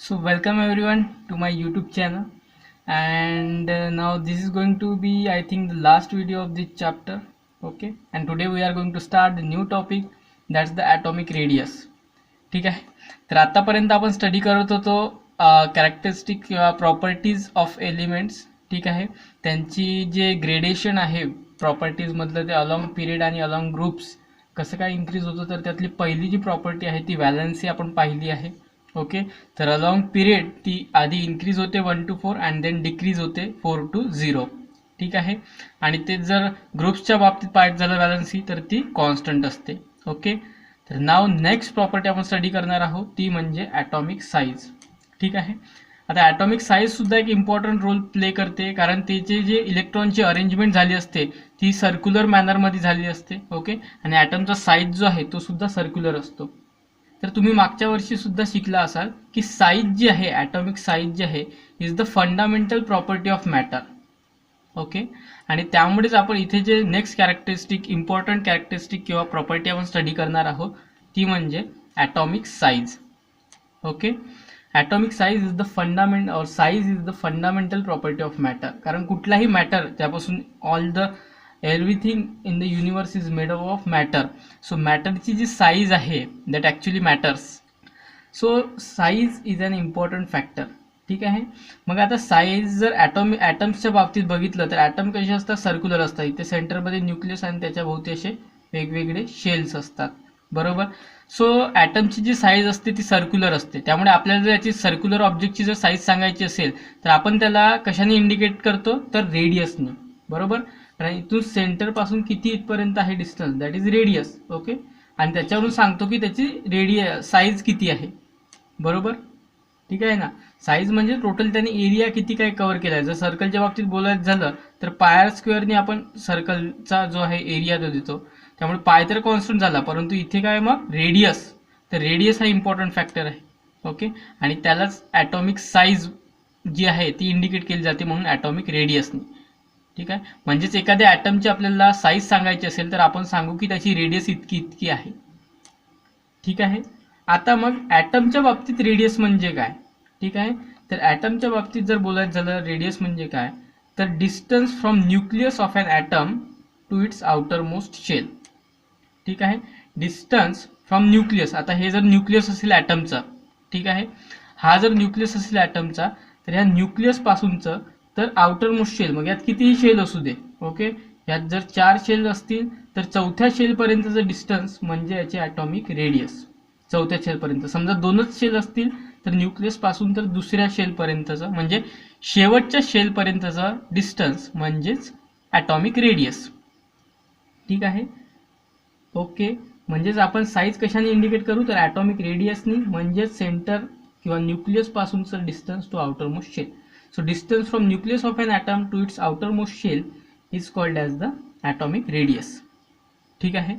So welcome everyone to my YouTube channel, and now this is going to be, I think, the last video of this chapter. Okay, and today we are going to start the new topic, that's the atomic radius. ठीक आहे. तर आतापर्यंत आपण study करत होतो characteristic किंवा properties of elements. ठीक आहे, त्यांची जे ग्रेडेशन आहे प्रॉपर्टीजमधलं ते अलॉंग पिरियड आणि अलॉंग ग्रुप्स कसं काय इन्क्रीज होतं, तर त्यातली पहिली जी प्रॉपर्टी आहे ती व्हॅलन्सी आपण पाहिली आहे. ओके, तर अलॉंग पिरियड ती आधी इन्क्रीज होते 1 to 4 अँड देन डिक्रीज होते 4 to 0. ठीक आहे, आणि ते जर ग्रुप्सच्या बाबतीत पाहायचं झालं व्हॅलन्सी तर ती कॉन्स्टंट असते. ओके, तर नाव नेक्स्ट प्रॉपर्टी आपण स्टडी करणार आहोत ती म्हणजे ॲटॉमिक साईज. ठीक आहे, आता ॲटॉमिक साईजसुद्धा एक इम्पॉर्टंट रोल प्ले करते, कारण त्याचे जे इलेक्ट्रॉनची अरेंजमेंट झाली असते ती सर्क्युलर मॅनरमध्ये झाली असते. ओके, आणि ॲटमचा साईज जो आहे तो सुद्धा सर्क्युलर असतो. तर तुम्ही मागच्या वर्षी सुद्धा शिकला असाल की साईज जी आहे, ॲटॉमिक साईज जी आहे, is the fundamental property of matter. Okay, आणि त्यामुळेच आपण इथे जे नेक्स्ट कॅरेक्टरिस्टिक, इम्पॉर्टंट कॅरेक्टरिस्टिक किंवा प्रॉपर्टी आपण स्टडी करणार आहोत ती म्हणजे atomic size. Okay, atomic size is the fundament और size is the fundamental property of matter. कारण कुठलाही मॅटर ज्यापासून all the everything in the universe is made up of matter. So मॅटरची जी साईज आहे that actually matters. So size is an important factor. ठीक आहे, मग आता साईज जर ॲटम्सच्या बाबतीत बघितलं तर ॲटम कसे असतात, सर्क्युलर असतात. इथे सेंटरमध्ये न्यूक्लियस आणि त्याच्या भोवती असे वेगवेगळे शेल्स असतात. बरोबर. सो ॲटमची जी साईज असते ती सर्क्युलर असते. त्यामुळे आपल्याला जर याची सर्क्युलर ऑब्जेक्टची जर साईज सांगायची असेल तर आपण त्याला कशाने इंडिकेट करतो, तर रेडियसने. बरोबर, कारण इथून सेंटरपासून किती इथपर्यंत आहे distance, that is radius. Okay, आणि त्याच्यावरून सांगतो की त्याची साईज किती आहे. बरोबर, ठीक आहे ना. साईज म्हणजे टोटल त्याने एरिया किती काय कव्हर केला आहे. जर सर्कलच्या बाबतीत बोलायचं झालं तर पाय स्क्वेअरने आपण सर्कलचा जो आहे एरिया तो देतो. त्यामुळे पाय तर कॉन्स्टंट झाला, परंतु इथे काय मग रेडियस. तर रेडियस हा इम्पॉर्टंट फॅक्टर आहे. ओके, आणि त्यालाच ॲटॉमिक साईज जी आहे ती इंडिकेट केली जाते म्हणून ॲटॉमिक रेडियसने. ठीक आहे, म्हणजेच एखाद्या ॲटमची आपल्याला साईज सांगायची असेल तर आपण सांगू की त्याची रेडियस इतकी इतकी आहे. ठीक आहे, आता मग ॲटमच्या बाबतीत रेडियस म्हणजे काय. ठीक आहे, तर ॲटमच्या बाबतीत जर बोलायचं झालं रेडियस म्हणजे काय, तर distance from nucleus of an atom to its outer most shell. ठीक आहे, डिस्टन्स फ्रॉम न्यूक्लियस. आता हे जर न्यूक्लियस असेल ॲटमचं, ठीक आहे, हा जर न्यूक्लियस असेल ॲटमचा, तर ह्या न्यूक्लियस पासूनचं तर आउटर मोस्ट शेल, मग यात कितीही शेल असू दे. ओके, यात जर 4 शेल असतील तर चौथ्या शेलपर्यंतचं डिस्टन्स म्हणजे याचे ॲटॉमिक रेडियस. चौथ्या शेलपर्यंत. समजा 2च शेल असतील तर न्यूक्लियस पासून तर दुसऱ्या शेलपर्यंतचं म्हणजे शेवटच्या शेलपर्यंतचं डिस्टन्स म्हणजेच ॲटॉमिक रेडियस. ठीक आहे, ओके, म्हणजेच आपण साईज कशाने इंडिकेट करू, तर ॲटॉमिक रेडियसनी, म्हणजेच सेंटर किंवा न्यूक्लियस पासूनचं distance to outer most shell. So distance from nucleus of an atom to its outer most shell is called as the atomic radius. ठीक आहे,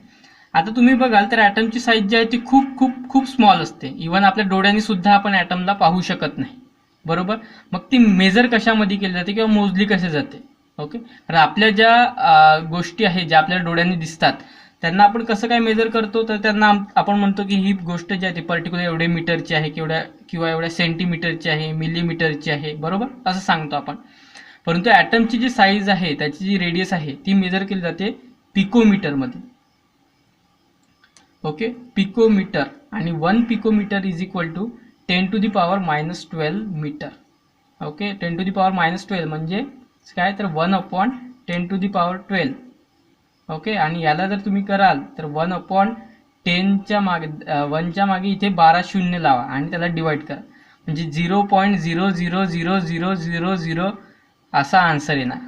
आता तुम्ही बघाल तर ॲटमची साईज जी आहे ती खूप खूप खूप स्मॉल असते. इव्हन आपल्या डोळ्यांनी सुद्धा आपण ॲटमला पाहू शकत नाही. बरोबर, मग ती मेजर कशामध्ये केली जाते किंवा मोजली कशी जाते. ओके, कारण आपल्या ज्या गोष्टी आहेत ज्या आपल्या डोळ्यांनी दिसतात त्यांना आपण कसं काय मेजर करतो, तर त्यांना आपण म्हणतो की ही गोष्ट जी आहे ती पर्टिक्युलर एवढे मीटरची आहे किंवा एवढ्या सेंटीमीटरची आहे, मिलीमीटरची आहे. बरोबर, असं सांगतो आपण. परंतु ॲटमची जी साईज आहे, त्याची जी रेडियस आहे ती मेजर केली जाते पिकोमीटरमध्ये. ओके, पिकोमीटर, आणि 1 picometre is equal to 10 to the power -12 metre. Okay, 10 to the power -12 म्हणजे काय, तर 1/10 to the power 12. ओके, आणि याला जर तुम्ही कराल तर 1/10च्या मागे 1च्या मागे इथे 12 शून्य लावा आणि त्याला डिवाइड करा, म्हणजे 0.000000 असा आन्सर येणार.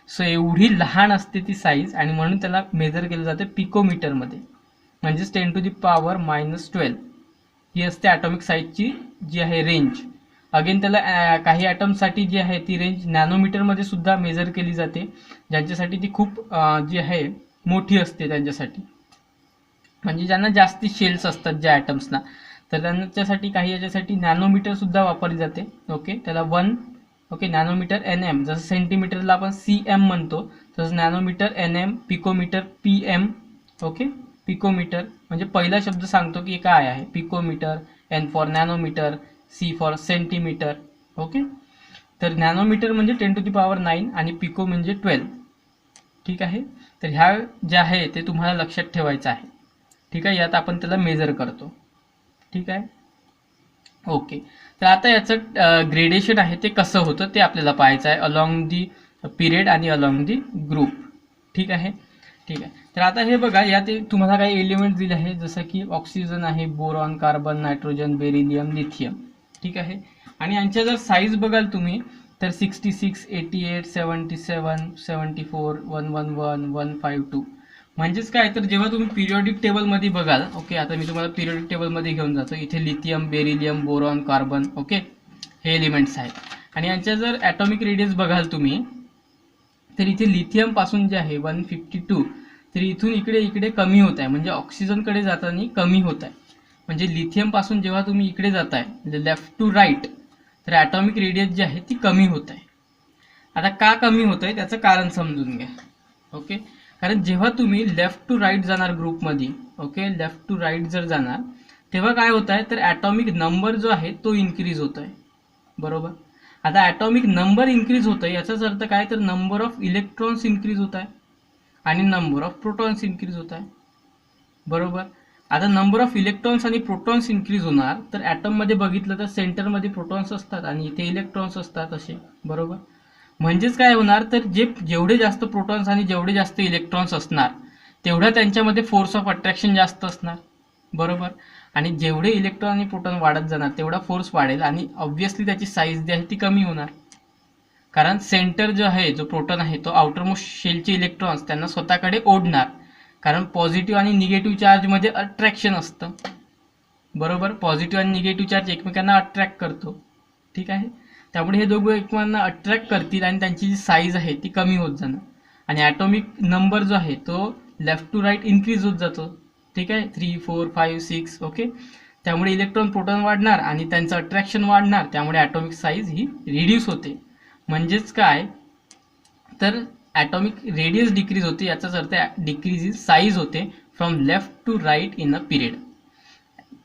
सो एवढी लहान असते ती साईज, आणि म्हणून त्याला मेजर केलं जातं पिकोमीटरमध्ये, म्हणजेच 10 to the power -12 ही असते ॲटॉमिक साईजची जी आहे रेंज. अगेन त्याला काही ॲटमसाठी जी आहे ती रेंज नॅनोमीटरमध्ये सुद्धा मेजर केली जाते, ज्यांच्यासाठी ती खूप जी आहे मोठी असते त्यांच्यासाठी, म्हणजे ज्यांना जास्ती शेल्स असतात ज्या ॲटम्सना, तर त्यांच्यासाठी काही याच्यासाठी नॅनोमीटरसुद्धा वापरली जाते. ओके, त्याला 1 नॅनोमीटर NM, जसं सेंटीमीटरला आपण CM म्हणतो तसं nanometre NM, picometre PM. Okay, picometre म्हणजे पहिला शब्द सांगतो की काय आहे picometre, N for nanometre, C for centimetre. Okay, तर नॅनोमीटर म्हणजे 10⁹ आणि पिको म्हणजे 12. ठीक आहे, तर ह्या ज्या आहे ते तुम्हाला लक्षात ठेवायचं आहे. ठीक आहे, यात आपण त्याला मेजर करतो. ठीक आहे, ओके. तर आता याचं ग्रेडेशन आहे ते कसं होतं ते आपल्याला पाहायचं आहे अलॉंग दी पिरियड आणि अलॉंग दी ग्रुप. ठीक आहे, ठीक आहे. तर आता हे बघा, यात तुम्हाला काही एलिमेंट दिले आहे, जसं की ऑक्सिजन आहे, boron, carbon, nitrogen, beryllium, lithium. ठीक आहे, आणि यांच्या जर साईज बघाल तुम्ही तर 66, 88, 77, 74, 111, 152. म्हणजेच काय, तर जेव्हा तुम्ही पिरियॉडिक टेबलमध्ये बघाल, ओके, आता मी तुम्हाला पिरियॉडिक टेबलमध्ये घेऊन जातो. इथे lithium, beryllium, boron, carbon, okay, हे एलिमेंट्स आहेत. आणि यांच्या जर ॲटॉमिक रेडियस बघाल तुम्ही तर इथे लिथियम पासून जे आहे 152, तर इथून इकडे इकडे कमी होत आहे, म्हणजे ऑक्सिजनकडे जाताना कमी होत आहे. म्हणजे लिथियम पासून जेव्हा तुम्ही इकडे जाताय म्हणजे लेफ्ट टू राईट, तर ॲटॉमिक रेडियस जी आहे ती कमी होत आहे. आता का कमी होत आहे त्याचं कारण समजून घ्या. ओके, कारण जेव्हा तुम्ही लेफ्ट टू राईट जाणार ग्रुपमध्ये, ओके, लेफ्ट टू राईट जर जाणार तेव्हा काय होत आहे, तर ॲटॉमिक नंबर जो आहे तो इन्क्रीज होत आहे. बरोबर, आता ॲटॉमिक नंबर इन्क्रीज होत आहे याचाच अर्थ काय, तर नंबर ऑफ इलेक्ट्रॉन्स इन्क्रीज होत आहे आणि नंबर ऑफ प्रोटॉन्स इन्क्रीज होत आहे. बरोबर, आता नंबर ऑफ इलेक्ट्रॉन्स आणि प्रोटॉन्स इन्क्रीज होणार, तर ॲटममध्ये बघितलं तर सेंटरमध्ये प्रोटॉन्स असतात आणि इथे इलेक्ट्रॉन्स असतात असे. बरोबर, म्हणजेच काय होणार, तर जेवढे जास्त प्रोटॉन्स आणि जेवढे जास्त इलेक्ट्रॉन्स असणार तेवढ्या त्यांच्यामध्ये फोर्स ऑफ अट्रॅक्शन जास्त असणार. बरोबर, आणि जेवढे इलेक्ट्रॉन आणि प्रोटॉन वाढत जाणार तेवढा फोर्स वाढेल आणि ऑब्व्हियसली त्याची साईज जी आहे ती कमी होणार. कारण सेंटर जो आहे, जो प्रोटॉन आहे, तो आउटरमोस्ट शेलचे इलेक्ट्रॉन्स त्यांना स्वतःकडे ओढणार, कारण पॉझिटिव्ह आणि निगेटिव्ह चार्जमध्ये अट्रॅक्शन असतं. बरोबर, पॉझिटिव्ह आणि निगेटिव्ह चार्ज एकमेकांना अट्रॅक्ट करतो. ठीक आहे, त्यामुळे हे दोघं एकमेकांना अट्रॅक्ट करतील आणि त्यांची जी साईज आहे ती कमी होत जाणार आणि ॲटॉमिक नंबर जो आहे तो लेफ्ट टू राईट इन्क्रीज होत जातो. ठीक आहे, 3, 4, 5, 6. ओके, त्यामुळे इलेक्ट्रॉन प्रोटॉन वाढणार आणि त्यांचं अट्रॅक्शन वाढणार, त्यामुळे ॲटॉमिक साईज ही रिड्यूस होते. म्हणजेच काय, तर ॲटॉमिक रेडियस डिक्रीज होते, याचाच अर्थ डिक्रीज इन साईज होते from left to right in a period.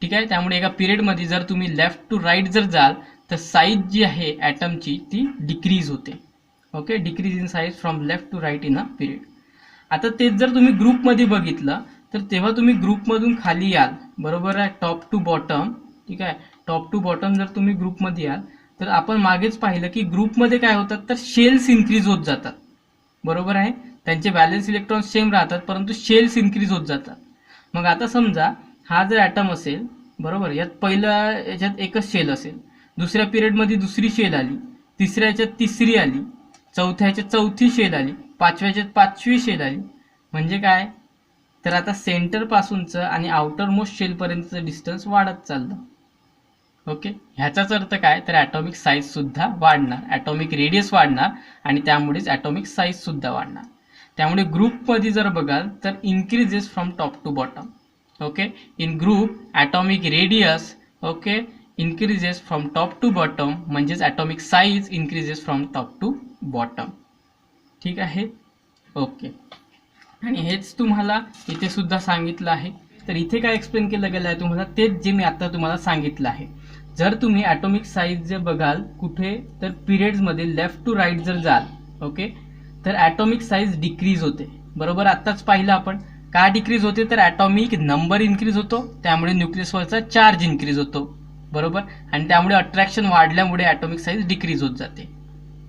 ठीक आहे, त्यामुळे एका पिरियडमध्ये जर तुम्ही लेफ्ट टू राईट जर जाल तर साईज जी आहे ॲटमची ती डिक्रीज होते. Okay, decrease in size from left to right in a period. आता तेच जर तुम्ही ग्रुपमध्ये बघितलं तर तेव्हा तुम्ही ग्रुपमधून खाली याल. बरोबर आहे, टॉप टू बॉटम. ठीक आहे, टॉप टू बॉटम जर तुम्ही ग्रुपमध्ये याल तर आपण मागेच पाहिलं की ग्रुपमध्ये काय होतात, तर शेल्स इन्क्रीज होत जातात. बरोबर आहे, त्यांचे व्हॅलेन्स इलेक्ट्रॉन्स सेम राहतात परंतु शेल्स इन्क्रीज होत जातात. मग आता समजा हा जर ॲटम असेल, बरोबर, यात पहिल्या याच्यात एकच शेल असेल, दुसऱ्या पिरियडमध्ये दुसरी शेल आली, तिसऱ्या याच्यात तिसरी आली, चौथ्या याच्यात चौथी शेल आली, पाचव्या याच्यात पाचवी शेल आली. म्हणजे काय, तर आता सेंटरपासूनचं आणि आउटर मोस्ट शेलपर्यंतचं डिस्टन्स वाढत चाललं. ओके, ह्याचाच अर्थ काय, तर ॲटॉमिक साईज सुद्धा वाढणार, ॲटॉमिक रेडियस वाढणार आणि त्यामुळेच ॲटॉमिक साईज सुद्धा वाढणार. त्यामुळे ग्रुपमध्ये जर बघाल तर increases from top to bottom. Okay, in group atomic radius, okay, increases from top to bottom, म्हणजेच atomic size increases from top to bottom. ठीक आहे, ओके. आणि हेच तुम्हाला इथे सुद्धा सांगितलं आहे. तर इथे काय एक्सप्लेन केलं गेलं आहे तुम्हाला, तेच जे मी आता तुम्हाला सांगितलं आहे. जर तुम्ही ॲटॉमिक साईज जे बघाल कुठे, तर पिरियड्समध्ये लेफ्ट टू राईट जर जाल, ओके, तर ॲटॉमिक साईज डिक्रीज होते. बरोबर, आत्ताच पाहिलं आपण का डिक्रीज होते, तर ॲटॉमिक नंबर इन्क्रीज होतो, त्यामुळे न्यूक्लियसवरचा चार्ज इन्क्रीज होतो. बरोबर, आणि त्यामुळे अट्रॅक्शन वाढल्यामुळे ॲटॉमिक साईज डिक्रीज होत जाते.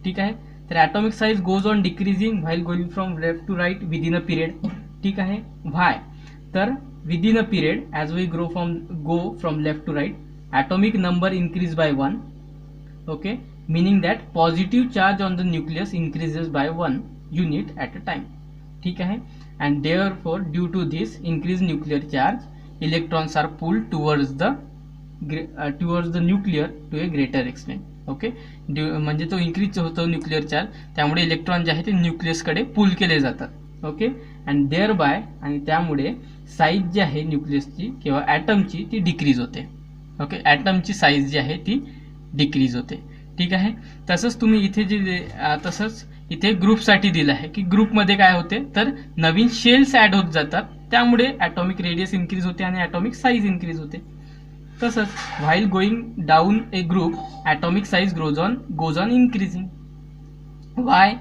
ठीक आहे, तर atomic size goes on decreasing while going from left to right within a period. ठीक आहे, व्हाय, तर within a period as we go from left to right atomic number increase by 1. Okay, meaning that positive charge on the nucleus increases by 1 unit at a time. ठीक आहे, and therefore due to this increased nuclear charge electrons are pulled towards the nuclear to a greater extent. Okay, म्हणजे तो increase होतो nuclear charge, त्यामुळे electron जे आहे ते न्यूक्लियसकडे पुल केले जातात. ओके, अँड देअर बाय, आणि त्यामुळे साईज जी आहे न्यूक्लियसची किंवा ॲटमची ती डिक्रीज होते. ओके, ॲटमची साईज जी आहे ती डिक्रीज होते. ठीक आहे, तसंच तुम्ही इथे जे तसंच इथे ग्रुपसाठी दिलं आहे की ग्रुपमध्ये काय होते, तर नवीन शेल्स ॲड होत जातात, त्यामुळे ॲटॉमिक रेडियस इन्क्रीज होते आणि ॲटॉमिक साईज इन्क्रीज होते. तसंच while going down a group atomic size goes on increasing. Why?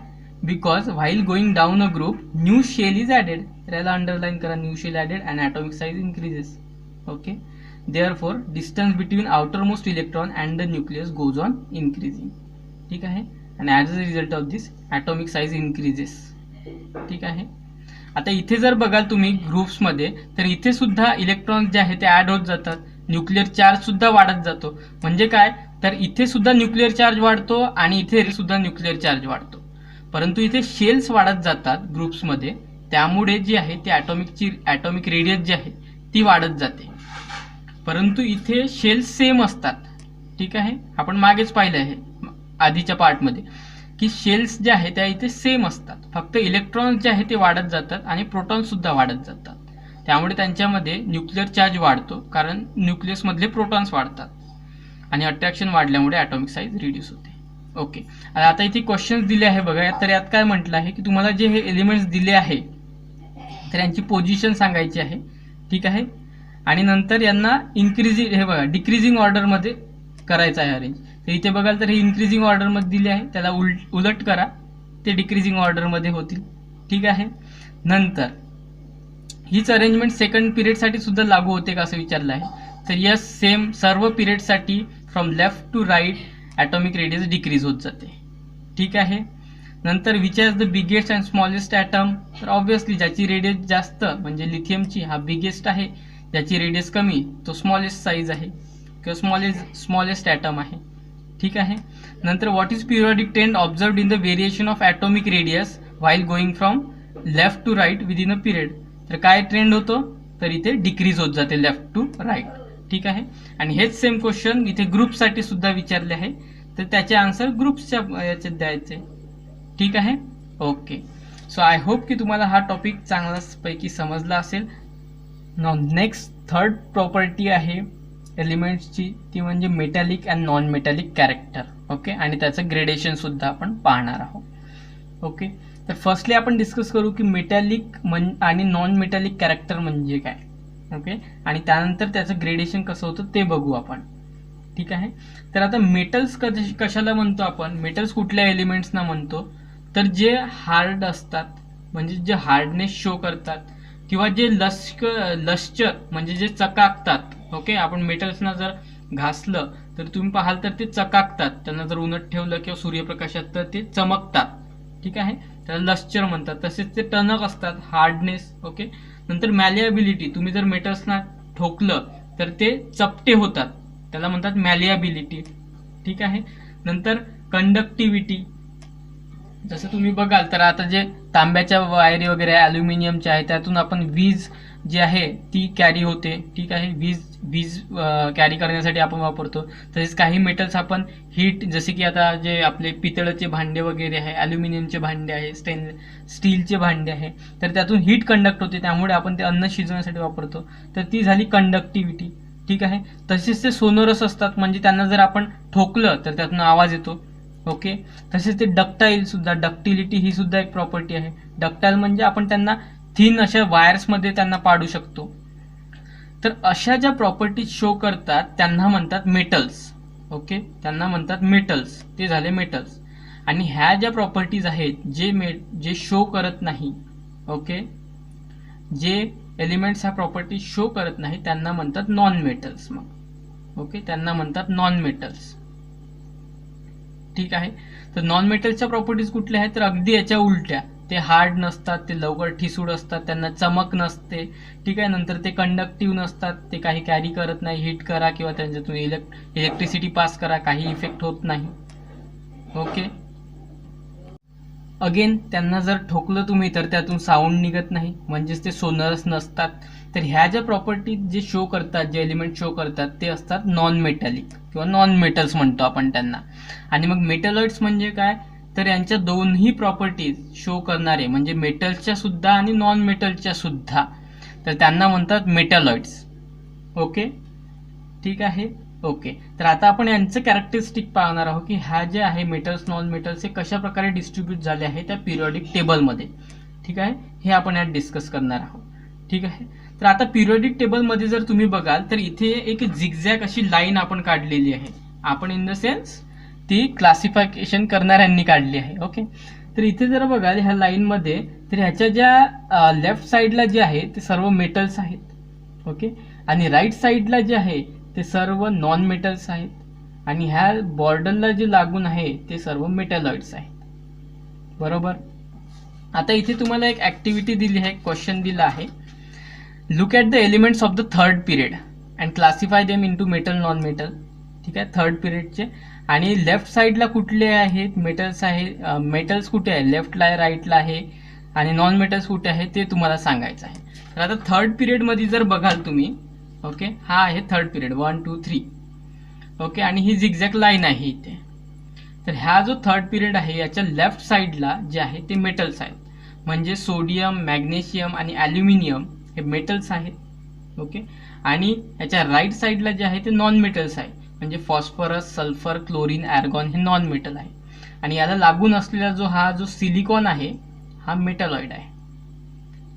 Because while going down a group new shell is added. तर याला अंडरलाईन करा, new shell added and atomic size increases. Okay, therefore distance between outermost electron and the nucleus goes on increasing. ठीक आहे, आणि as a result of this atomic size increases. ठीक आहे. आता इथे जर बघाल तुम्ही ग्रुप्समध्ये, तर इथे सुद्धा इलेक्ट्रॉन जे आहे ते ॲड होत जातात, न्यूक्लिअर चार्ज सुद्धा वाढत जातो. म्हणजे काय, तर इथे सुद्धा न्यूक्लिअर चार्ज वाढतो आणि इथे सुद्धा न्यूक्लिअर चार्ज वाढतो. परंतु इथे शेल्स वाढत जातात ग्रुप्समध्ये, त्यामुळे जी आहे ती ॲटॉमिक रेडियस जी आहे ती वाढत जाते. परंतु इथे शेल्स सेम असतात. ठीक आहे, आपण मागेच पाहिलं आहे आधीच्या पार्टमध्ये की शेल्स जे आहे त्या इथे सेम असतात, फक्त इलेक्ट्रॉन्स जे आहे ते वाढत जातात आणि प्रोटॉन्स सुद्धा वाढत जातात. त्यामुळे त्यांच्यामध्ये न्यूक्लिअर चार्ज वाढतो, कारण न्यूक्लियसमधले प्रोटॉन्स वाढतात आणि अट्रॅक्शन वाढल्यामुळे ॲटॉमिक साईज रिड्यूस होते. ओके, आता इथे क्वेश्चन्स दिले आहे बघा. तर यात काय म्हटलं आहे की तुम्हाला जे हे एलिमेंट्स दिले आहे तर यांची पोझिशन सांगायची आहे. ठीक आहे, आणि नंतर यांना हे बघा डिक्रीजिंग ऑर्डरमध्ये करायचं आहे अरेंज. तर इथे बघाल तर हे इन्क्रीजिंग ऑर्डरमध्ये दिले आहे, त्याला उलट करा, ते डिक्रीजिंग ऑर्डरमध्ये होतील. ठीक आहे. नंतर हीच अरेंजमेंट सेकंड पिरियडसाठी सुद्धा लागू होते का असं विचारलं आहे. तर यस, सेम सर्व पिरियडसाठी from left to right atomic radius decrease होत जाते. ठीक आहे. नंतर which is the biggest and smallest atom. तर ऑब्व्हियसली ज्याची रेडियस जास्त म्हणजे लिथियमची हा बिगेस्ट आहे, ज्याची रेडियस कमी तो स्मॉलेस्ट साईज आहे किंवा स्मॉलेस्ट ॲटम आहे. ठीक आहे. नंतर what is periodic trend observed in the variation of atomic radius while going from left to right within a period. तर काय ट्रेंड होतो, तर इथे डिक्रीज होत जाते लेफ्ट टू राईट. ठीक आहे. आणि हेच सेम क्वेश्चन इथे ग्रुपसाठी सुद्धा विचारले आहे, तर त्याचे आन्सर ग्रुप्सच्या याच्यात द्यायचे. ठीक आहे. ओके, सो आय होप की तुम्हाला हा टॉपिक चांगल्यापैकी समजला असेल. नाउ नेक्स्ट थर्ड प्रॉपर्टी आहे एलिमेंट्सची, ती म्हणजे metallic and non metallic character. Okay, आणि त्याचं ग्रेडेशन सुद्धा आपण पाहणार आहोत. ओके, तर फर्स्टली आपण डिस्कस करू की मेटॅलिक आणि नॉन मेटॅलिक कॅरेक्टर म्हणजे काय. ओके, आणि त्यानंतर त्याचं ग्रेडेशन कसं होतं ते बघू आपण. ठीक आहे. तर आता मेटल्स कशाला म्हणतो आपण, मेटल्स कुठल्या एलिमेंट्सना म्हणतो, तर जे हार्ड असतात म्हणजे जे हार्डनेस शो करतात किंवा जे लश्चर म्हणजे जे चकाकतात. ओके, आपण मेटल्सना जर घासलं तर तुम्ही पाहाल तर ते चकाकतात, त्यांना जर उन्हात ठेवलं किंवा सूर्यप्रकाशात तर ते चमकतात. ठीक आहे, त्याला लश्चर म्हणतात. तसेच ते टणक असतात, हार्डनेस. ओके, नंतर मॅलिएबिलिटी, तुम्ही जर मेटल्सना ठोकलं तर ते चपटे होतात, त्याला म्हणतात मॅलिएबिलिटी. ठीक आहे. नंतर कंडक्टिव्हिटी, जसं तुम्ही बघाल तर आता जे तांब्याच्या वायरी वगैरे ॲल्युमिनियमच्या आहे त्यातून आपण वीज जी आहे ती कॅरी होते. ठीक आहे, वीज कॅरी करण्यासाठी आपण वापरतो. तसेच काही मेटल्स आपण हीट, जसे की आता जे आपले पितळाचे भांडे वगैरे आहे, ॲल्युमिनियमचे भांडे आहे, स्टीलचे भांडे आहे, तर त्यातून हीट कंडक्ट होते, त्यामुळे आपण ते अन्न शिजवण्यासाठी वापरतो. तर ती झाली कंडक्टिव्हिटी. ठीक आहे. तसेच ते सोनोरस असतात, म्हणजे त्यांना जर आपण ठोकलं तर त्यातून आवाज येतो. ओके, तसेच ते डक्टाईल सुद्धा, डक्टिलिटी ही सुद्धा एक प्रॉपर्टी आहे. डक्टाईल म्हणजे आपण त्यांना थिन अशा वायर्समध्ये त्यांना पाडू शकतो. तर अशा ज्या प्रॉपर्टीज शो करतात त्यांना म्हणतात मेटल्स. ओके, त्यांना म्हणतात मेटल्स. ते झाले मेटल्स. आणि ह्या ज्या प्रॉपर्टीज आहेत जे शो करत नाही, ओके, जे एलिमेंट्स ह्या प्रॉपर्टीज शो करत नाही त्यांना म्हणतात नॉन मेटल्स. मग ओके, त्यांना म्हणतात नॉन मेटल्स. ठीक आहे. तर नॉन मेटलच्या प्रॉपर्टीज कुठल्या आहेत, तर अगदी याच्या उलट्या. ते हार्ड नसतात, ते लवकर ठिसूळ असतात, त्यांना चमक नसते. ठीक आहे. नंतर ते कंडक्टिव्ह नसतात, ते काही कॅरी करत नाही, हीट करा किंवा त्यांच्यातून इलेक्ट्रिसिटी पास करा, काही इफेक्ट होत नाही. ओके, अगेन त्यांना जर ठोकलं तुम्ही तर त्यातून साऊंड निघत नाही, म्हणजेच ते सोनरस नसतात. तर ह्या ज्या प्रॉपर्टीज जे शो करतात, जे एलिमेंट शो करतात ते असतात नॉन मेटॅलिक किंवा नॉन मेटल्स म्हणतो आपण त्यांना. आणि मग मेटलॉइड्स म्हणजे काय, तर यांच्या दोन्ही प्रॉपर्टीज शो करणारे म्हणजे मेटल्सच्या सुद्धा आणि नॉन मेटलच्या सुद्धा, तर त्यांना म्हणतात मेटलॉइड्स. ओके, ठीक आहे. ओके, तर आता आपण यांचं कॅरेक्टरिस्टिक पाहणार आहोत की ह्या जे आहे मेटल्स नॉन मेटल्स हे कशा प्रकारे डिस्ट्रीब्यूट झाले आहे त्या पिरियॉडिक टेबलमध्ये. ठीक आहे, हे आपण यात डिस्कस करणार आहोत. ठीक आहे. तर आता पिरियोडिक टेबलमध्ये जर तुम्ही बघाल तर इथे एक झिगझॅग अशी लाईन आपण काढलेली आहे. आपण इन द सेन्स ती क्लासिफिकेशन करणाऱ्यांनी काढली आहे. ओके, तर इथे जर बघाल ह्या लाईनमध्ये तर ह्याच्या ज्या लेफ्ट साईडला जे आहे ते सर्व मेटल्स आहेत. ओके, आणि राईट साईडला जे आहे ते सर्व नॉन मेटल्स आहेत, आणि ह्या बॉर्डरला जे लागून आहे ते सर्व मेटॅलॉइड्स आहेत. बरोबर. आता इथे तुम्हाला एक ऍक्टिव्हिटी दिली आहे, क्वेश्चन दिला आहे. Look at the elements of the third period and classify them into metal non metal. ठीक आहे, थर्ड पिरियडचे. आणि लेफ्ट साईडला कुठले आहेत मेटल्स आहे, मेटल्स कुठे आहे, लेफ्टला आहे, राईटला आहे, आणि नॉन मेटल्स कुठे आहे ते तुम्हाला सांगायचं आहे. तर आता थर्ड पिरियडमध्ये जर बघाल तुम्ही, ओके, हा आहे थर्ड पिरियड 1 2 3. ओके, आणि ही झिगझॅग लाईन आहे इथे. तर ह्या जो थर्ड पिरियड आहे याच्या लेफ्ट साईडला जे आहे ते मेटल्स आहेत, म्हणजे सोडियम, मॅग्नेशियम आणि ॲल्युमिनियम हे मेटल्स आहेत. ओके, आणि याच्या राईट साईडला जे आहे ते नॉन मेटल्स आहे, म्हणजे फॉस्फरस, सल्फर, क्लोरीन, आर्गॉन हे नॉन मेटल आहे. आणि याला लागून असलेला हा जो सिलिकॉन आहे हा मेटॅलॉइड आहे.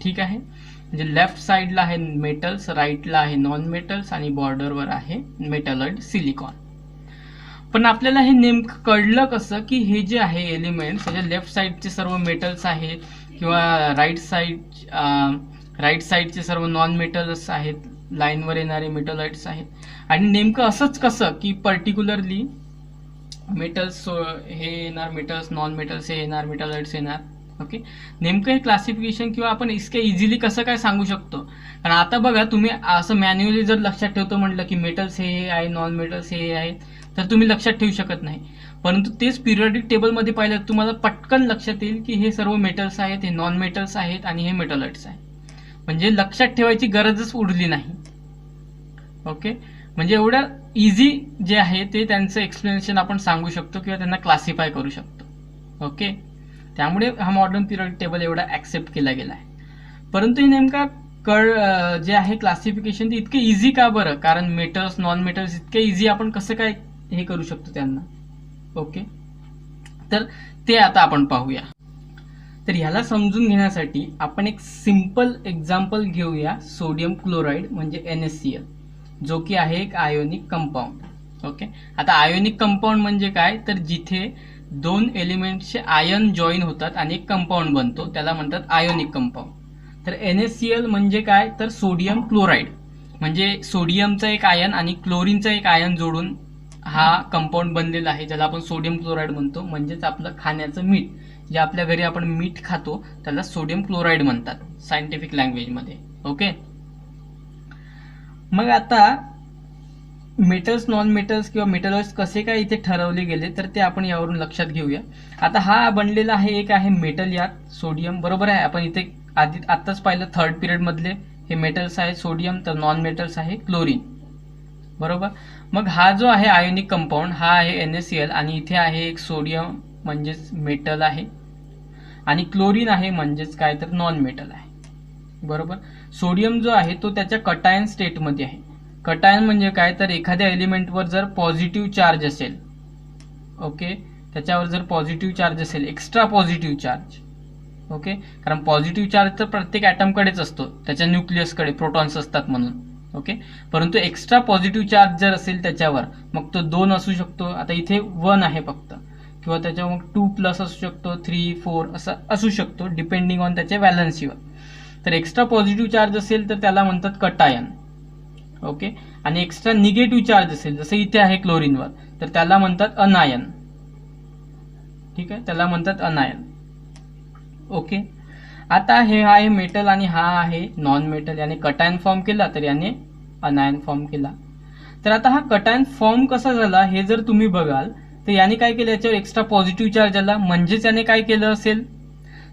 ठीक आहे, म्हणजे लेफ्ट साईडला आहे मेटल्स, राईटला आहे नॉन मेटल्स, आणि बॉर्डरवर आहे मेटॅलॉइड सिलिकॉन. पण आपल्याला हे नेमकं कळलं कसं की हे जे आहे एलिमेंट्स त्याच्या लेफ्ट साईडचे सर्व मेटल्स आहेत, किंवा राईट साईडचे सर्व नॉन मेटल्स आहेत, लाईनवर येणारे मेटॅलॉइड्स आहेत. आणि नेमकं असंच कसं की पर्टिक्युलरली मेटल्स हे येणार, मेटल्स नॉन मेटल्स हे येणार, मेटॅलॉइड्स येणार. ओके, नेमकं हे क्लासिफिकेशन किंवा आपण इसके इझिली कसं काय सांगू शकतो. कारण आता बघा, तुम्ही असं मॅन्युअली जर लक्षात ठेवतो म्हटलं की मेटल्स हे आहे, नॉन मेटल्स हे आहे, तर तुम्ही लक्षात ठेवू शकत नाही. परंतु तेच पिरियोडिक टेबलमध्ये पाहिलं तर तुम्हाला पटकन लक्षात येईल की हे सर्व मेटल्स आहेत, हे नॉन मेटल्स आहेत, आणि हे मेटॅलॉइड्स आहेत. म्हणजे लक्षात ठेवायची गरजच उरली नाही. ओके, म्हणजे एवढं इझी जे आहे ते त्यांचं एक्सप्लेनेशन आपण सांगू शकतो किंवा त्यांना क्लासिफाय करू शकतो. ओके, त्यामुळे हा मॉडर्न पिरियोडिक टेबल एवढा ॲक्सेप्ट केला गेला आहे. परंतु हे नेमका जे आहे क्लासिफिकेशन ते इतके इझी का बरं? कारण मेटल्स, नॉन मेटल्स इतके इझी आपण कसं काय हे करू शकतो त्यांना. ओके, तर ते आता आपण पाहूया. तर ह्याला समजून घेण्यासाठी आपण एक सिंपल एक्झाम्पल घेऊया, सोडियम क्लोराईड म्हणजे NaCl, जो की आहे एक आयोनिक कंपाऊंड. ओके, आता आयोनिक कंपाऊंड म्हणजे काय, तर जिथे दोन एलिमेंटचे आयन जॉईन होतात आणि एक कंपाऊंड बनतो त्याला म्हणतात आयोनिक कंपाऊंड. तर NaCl म्हणजे काय, तर सोडियम क्लोराईड, म्हणजे सोडियमचा एक आयन आणि क्लोरीनचा एक आयन जोडून हा कंपाऊंड बनलेला आहे, ज्याला आपण सोडियम क्लोराईड म्हणतो. म्हणजेच आपलं खाण्याचं मीठ, जे आपल्या घरी आपण मीठ खातो त्याला सोडियम क्लोराईड म्हणतात सायंटिफिक लँग्वेजमध्ये. ओके, मग आता मेटल्स, नॉन मेटल्स किंवा मेटॅलॉइड्स कसे काय इथे ठरवले गेले तर ते आपण यावरून लक्षात घेऊया. आता हा बनलेला आहे, एक आहे मेटल यात सोडियम, बरोबर आहे. आपण इथे आत्ताच पाहिलं थर्ड पिरियड मधले हे मेटल्स आहे सोडियम, तर नॉन मेटल्स आहे क्लोरीन, बरोबर. मग हा जो आहे आयोनिक कंपाऊंड हा आहे NaCl, आणि इथे आहे एक सोडियम म्हणजेच मेटल आहे, आणि क्लोरीन आहे म्हणजेच काय, तर नॉन मेटल आहे, बरोबर. सोडियम जो आहे तो त्याच्या कटायन स्टेटमध्ये आहे. कटायन म्हणजे काय, तर एखाद्या एलिमेंटवर जर पॉझिटिव्ह चार्ज असेल, ओके, त्याच्यावर जर पॉझिटिव्ह चार्ज असेल, एक्स्ट्रा पॉझिटिव्ह चार्ज, ओके, कारण पॉझिटिव्ह चार्ज तर प्रत्येक ॲटमकडेच असतो, त्याच्या न्यूक्लियसकडे प्रोटॉन्स असतात म्हणून. ओके, परंतु एक्स्ट्रा पॉझिटिव्ह चार्ज जर असेल त्याच्यावर, मग तो 2 असू शकतो, आता इथे 1 आहे फक्त, किंवा त्याच्यावर मग 2+ असू शकतो, 3, 4 असं असू शकतो, डिपेंडिंग ऑन त्याच्या व्हॅलन्सीवर. तर एक्स्ट्रा पॉझिटिव्ह चार्ज असेल तर त्याला म्हणतात कटायन. ओके, आणि एक्स्ट्रा निगेटिव्ह चार्ज असेल जसं इथे आहे क्लोरीनवर, तर त्याला म्हणतात अनायन. ठीक आहे, त्याला म्हणतात अनायन. ओके, आता हे आहे मेटल आणि हा आहे नॉन मेटल. याने कटायन फॉर्म केला तर याने अनायन फॉर्म केला. तर आता हा कटायन फॉर्म कसा झाला हे जर तुम्ही बघाल तर याने काय केलं, याच्यावर एक्स्ट्रा पॉझिटिव्ह चार्ज आला, म्हणजेच याने काय केलं असेल,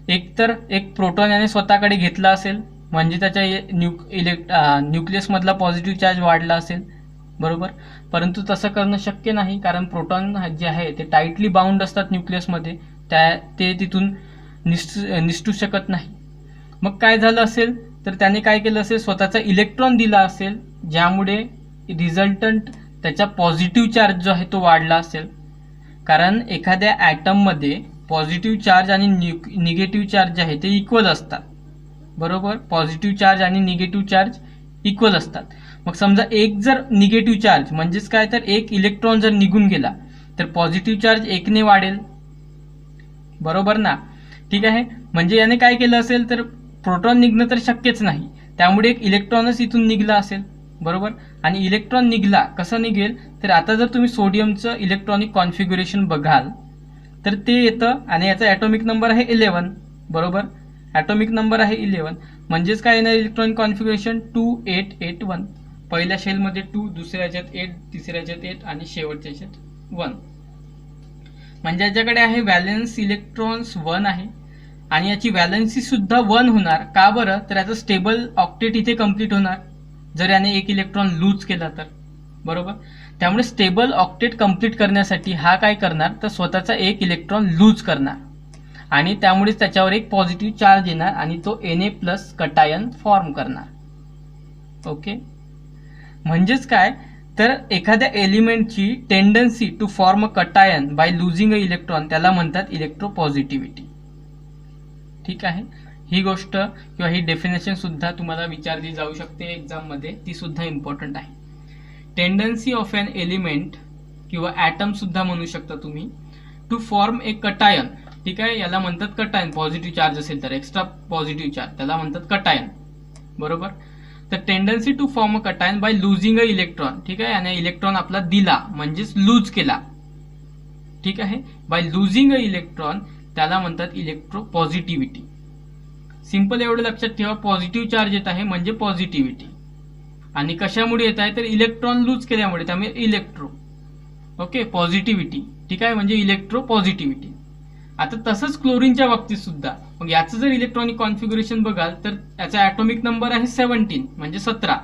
एकतर एक प्रोटॉन याने स्वतःकडे घेतला असेल, म्हणजे त्याच्या न्यूक्लियसमधला पॉझिटिव्ह चार्ज वाढला असेल, बरोबर. परंतु तसं करणं शक्य नाही, कारण प्रोटॉन जे आहे ते टाईटली बाउंड असतात न्यूक्लियसमध्ये, ते तिथून निसटू शकत नाही. मग काय झालं असेल, तर त्याने काय केलं असेल, स्वतःचा इलेक्ट्रॉन दिला असेल, ज्यामुळे रिझल्टंट त्याचा पॉझिटिव्ह चार्ज जो आहे तो वाढला असेल. कारण एखाद्या ॲटममध्ये पॉझिटिव्ह चार्ज आणि निगेटिव्ह चार्ज जे आहे ते इक्वल असतात, बरोबर. पॉझिटिव्ह चार्ज आणि निगेटिव्ह चार्ज इक्वल असतात. मग समजा एक जर निगेटिव्ह चार्ज म्हणजेच काय, तर एक इलेक्ट्रॉन जर निघून गेला तर पॉझिटिव्ह चार्ज एकने वाढेल, बरोबर ना. ठीक आहे. म्हणजे याने काय केलं असेल, तर प्रोटॉन निघणं तर शक्यच नाही, त्यामुळे एक इलेक्ट्रॉनच इथून निघला असेल, बरोबर. आणि इलेक्ट्रॉन निघला, कसं निघेल, तर आता जर तुम्ही सोडियमचं इलेक्ट्रॉनिक कॉन्फिग्युरेशन बघाल तर ते येतं आणि याचा ॲटॉमिक नंबर आहे 11, बरोबर. ॲटॉमिक नंबर आहे 11, म्हणजेच काय येणार इलेक्ट्रॉनिक कॉन्फिग्युरेशन 2881. पहिल्या शेलमध्ये 2, दुसऱ्या ह्याच्यात 8, तिसऱ्या ह्याच्यात 8 आणि शेवटच्या ह्याच्यात 1. म्हणजे याच्याकडे आहे व्हॅलेन्स इलेक्ट्रॉन्स 1 आहे आणि याची व्हॅलेन्सी सुद्धा 1 होणार. का बरं, तर याचं स्टेबल ऑक्टेट इथे कंप्लीट होणार जर याने एक इलेक्ट्रॉन लूज केला तर, बरोबर. त्यामुळे स्टेबल ऑक्टेट कंप्लीट करण्यासाठी हा काय करणार, तर स्वतःचा एक इलेक्ट्रॉन लूज करणार आणि त्यामुळेच त्याच्यावर एक पॉझिटिव्ह चार्ज येणार आणि तो Na+ कटायन फॉर्म करणार. ओके. म्हणजेच काय, तर एखाद्या एलिमेंटची tendency to form a cation by losing a electron त्याला म्हणतात इलेक्ट्रोपॉझिटिव्हिटी. ठीक आहे. ही गोष्ट किंवा ही डेफिनेशन सुद्धा तुम्हाला विचारली जाऊ शकते एक्झाममध्ये, ती सुद्धा इम्पॉर्टंट आहे. टेंडन्सी ऑफ एन एलिमेंट किंवा ॲटम सुद्धा म्हणू शकता तुम्ही, टू फॉर्म ए कटायन. ठीक आहे. याला म्हणतात कटायन. पॉझिटिव्ह चार्ज असेल तर एक्स्ट्रा पॉझिटिव्ह चार्ज त्याला म्हणतात कटायन, बरोबर. तर tendency to form a cation by losing a electron. ठीक आहे. आणि इलेक्ट्रॉन आपला दिला म्हणजेच लूज केला. ठीक आहे. बाय लुझिंग अ इलेक्ट्रॉन त्याला म्हणतात इलेक्ट्रोपॉझिटिव्हिटी. सिंपल एवढं लक्षात ठेवा, पॉझिटिव्ह चार्ज येत आहे म्हणजे पॉझिटिव्हिटी, आणि कशामुळे येत आहे, तर इलेक्ट्रॉन लूज केल्यामुळे, त्यामुळे इलेक्ट्रो. ओके. पॉझिटिव्हिटी. ठीक आहे. म्हणजे इलेक्ट्रोपॉझिटिव्हिटी. आता तसंच क्लोरीनच्या बाबतीत सुद्धा, मग याचं जर इलेक्ट्रॉनिक कॉन्फिग्युरेशन बघाल तर याचा ॲटॉमिक नंबर आहे 17 म्हणजे 17.